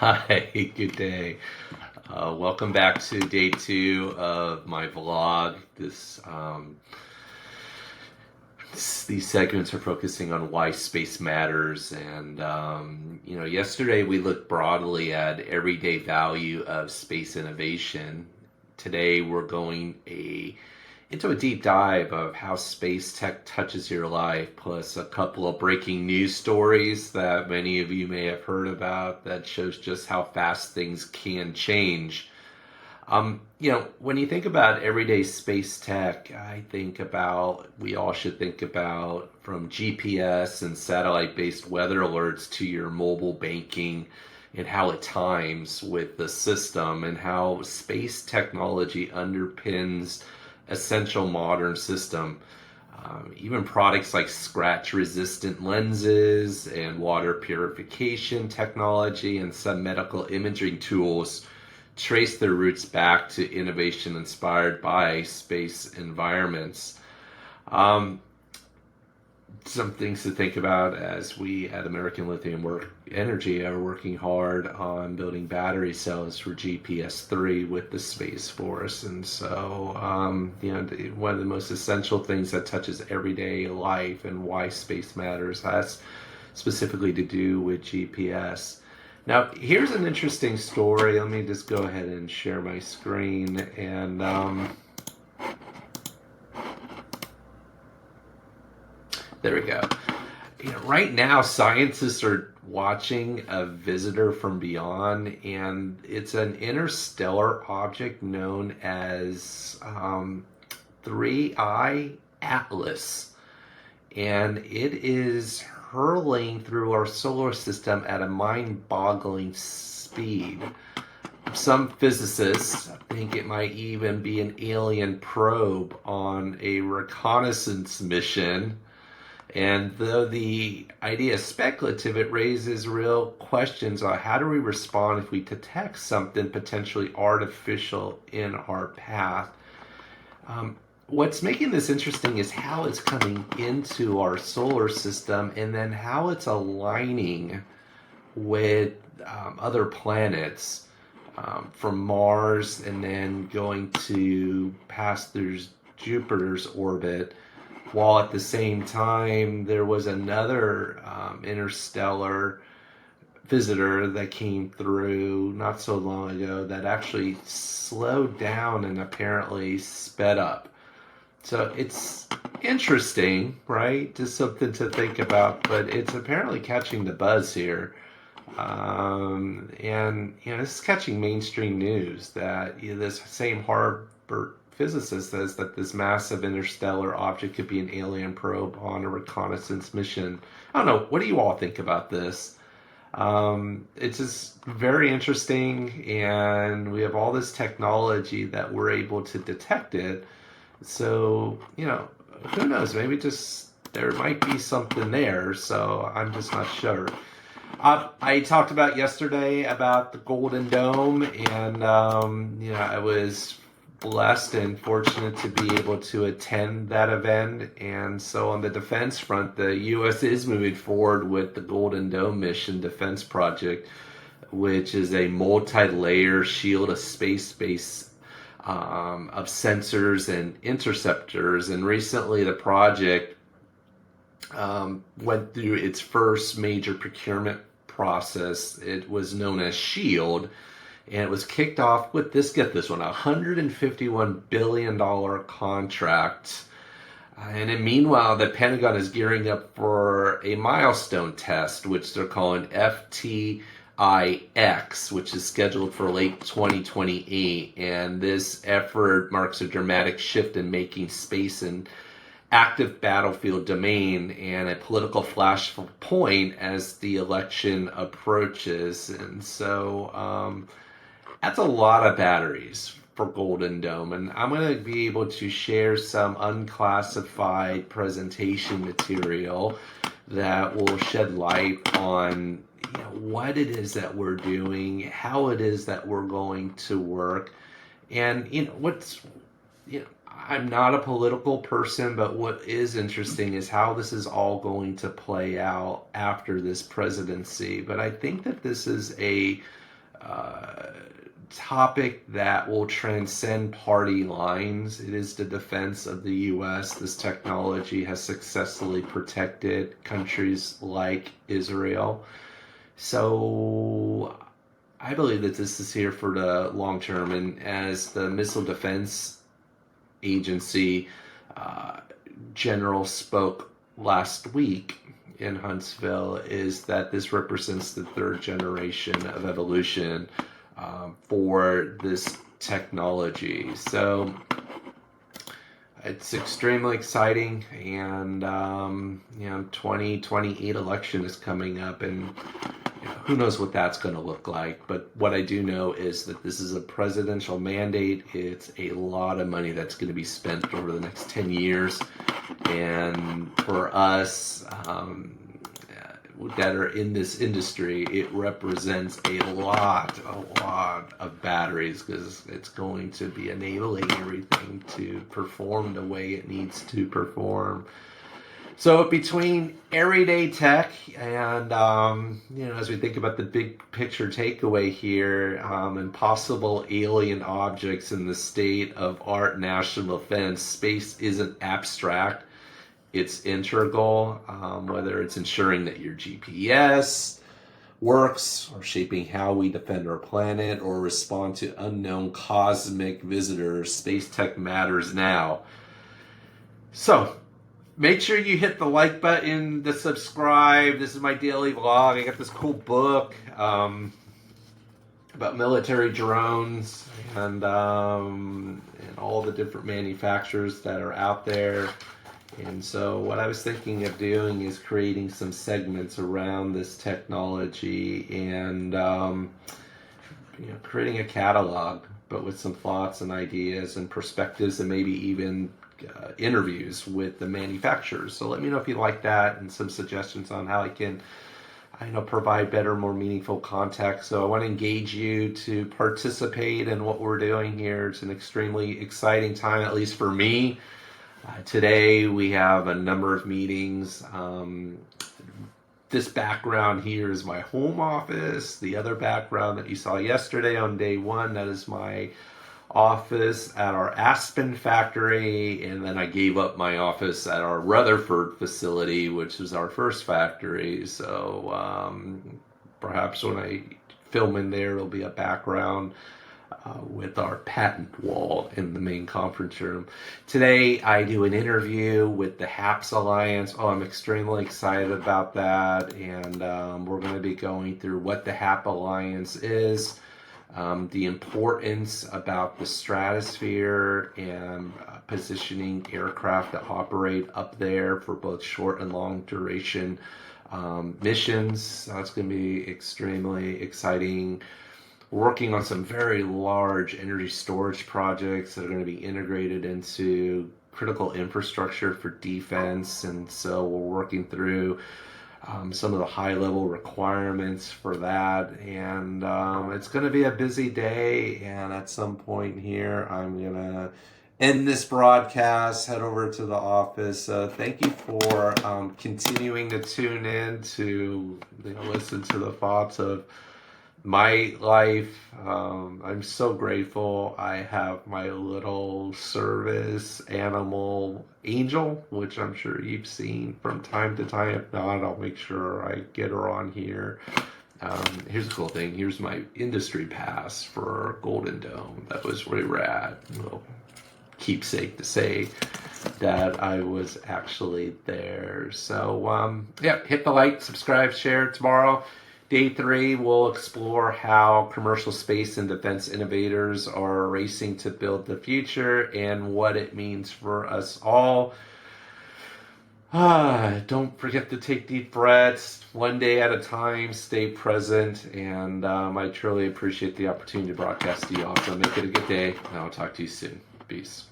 Hi, good day. Welcome back to day two of my vlog. These segments are focusing on why space matters, and yesterday we looked broadly at everyday value of space innovation. Today we're into a deep dive of how space tech touches your life, plus a couple of breaking news stories that many of you may have heard about that shows just how fast things can change. When you think about everyday space tech, we all should think about from GPS and satellite based weather alerts to your mobile banking and how it times with the system and how space technology underpins essential modern system. Even products like scratch resistant lenses and water purification technology and some medical imaging tools trace their roots back to innovation inspired by space environments. Um, some things to think about as we at American Lithium Energy are working hard on building battery cells for GPS-3 with the Space Force. And so, one of the most essential things that touches everyday life and why space matters has specifically to do with GPS. Now, here's an interesting story. Let me just go ahead and share my screen. And there we go. Right now, scientists are watching a visitor from beyond, and it's an interstellar object known as 3I Atlas. And it is hurling through our solar system at a mind-boggling speed. Some physicists think it might even be an alien probe on a reconnaissance mission. And though the idea is speculative, it raises real questions on how do we respond if we detect something potentially artificial in our path. What's making this interesting is how it's coming into our solar system and then how it's aligning with other planets from Mars and then going to pass through Jupiter's orbit, while at the same time there was another interstellar visitor that came through not so long ago that actually slowed down and apparently sped up. So it's interesting, right? Just something to think about, but it's apparently catching the buzz here. And this is catching mainstream news that this same Harvard physicist says that this massive interstellar object could be an alien probe on a reconnaissance mission. I don't know. What do you all think about this? It's just very interesting, and we have all this technology that we're able to detect it. So, who knows? Maybe just there might be something there. So I'm just not sure. I talked about yesterday about the Golden Dome, and I was blessed and fortunate to be able to attend that event. And so on the defense front, the U.S. is moving forward with the Golden Dome mission defense project, which is a multi-layer shield of space-based of sensors and interceptors. And recently the project went through its first major procurement process. It was known as SHIELD, and it was kicked off with get this one, a $151 billion contract. And meanwhile, the Pentagon is gearing up for a milestone test, which they're calling FTIX, which is scheduled for late 2028. And this effort marks a dramatic shift in making space an active battlefield domain and a political flashpoint as the election approaches. And so that's a lot of batteries for Golden Dome. And I'm going to be able to share some unclassified presentation material that will shed light on what it is that we're doing, how it is that we're going to work. And I'm not a political person, but what is interesting is how this is all going to play out after this presidency. But I think that this is a topic that will transcend party lines. It is the defense of the U.S. This technology has successfully protected countries like Israel. So I believe that this is here for the long term. And as the Missile Defense Agency general spoke last week in Huntsville, is that this represents the third generation of evolution for this technology. So it's extremely exciting, and 2028 election is coming up, and who knows what that's going to look like. But what I do know is that this is a presidential mandate. It's a lot of money that's going to be spent over the next 10 years, and for us that are in this industry, it represents a lot of batteries, because it's going to be enabling everything to perform the way it needs to perform. So between everyday tech and, as we think about the big picture takeaway here, and possible alien objects in the state of art national defense, space isn't abstract. It's integral, whether it's ensuring that your GPS works, or shaping how we defend our planet, or respond to unknown cosmic visitors. Space tech matters now. So make sure you hit the like button, the subscribe. This is my daily vlog. I got this cool book about military drones and all the different manufacturers that are out there. And so what I was thinking of doing is creating some segments around this technology and creating a catalog, but with some thoughts and ideas and perspectives, and maybe even interviews with the manufacturers. So let me know if you like that, and some suggestions on how I can provide better, more meaningful context. So I want to engage you to participate in what we're doing here. It's an extremely exciting time, at least for me. Today we have a number of meetings. This background here is my home office. The other background that you saw yesterday on day one, that is my office at our Aspen factory. And then I gave up my office at our Rutherford facility, which is our first factory. So perhaps when I film in there, it'll be a background with our patent wall in the main conference room. Today, I do an interview with the HAPS Alliance. I'm extremely excited about that. And we're going to be going through what the HAP Alliance is, the importance about the stratosphere, and positioning aircraft to operate up there for both short and long duration missions. That's going to be extremely exciting. Working on some very large energy storage projects that are going to be integrated into critical infrastructure for defense. And so we're working through some of the high-level requirements for that. And it's going to be a busy day. And at some point here, I'm going to end this broadcast, head over to the office. Thank you for continuing to tune in to listen to the thoughts of my life. I'm so grateful. I have my little service animal, Angel, which I'm sure you've seen from time to time. If not, I'll make sure I get her on here. Here's a cool thing. Here's my industry pass for Golden Dome. That was really rad. A little keepsake to say that I was actually there. So hit the like, subscribe, share. Tomorrow, Day 3, we'll explore how commercial space and defense innovators are racing to build the future and what it means for us all. Don't forget to take deep breaths, one day at a time, stay present, and I truly appreciate the opportunity to broadcast to you all. So make it a good day, and I'll talk to you soon. Peace.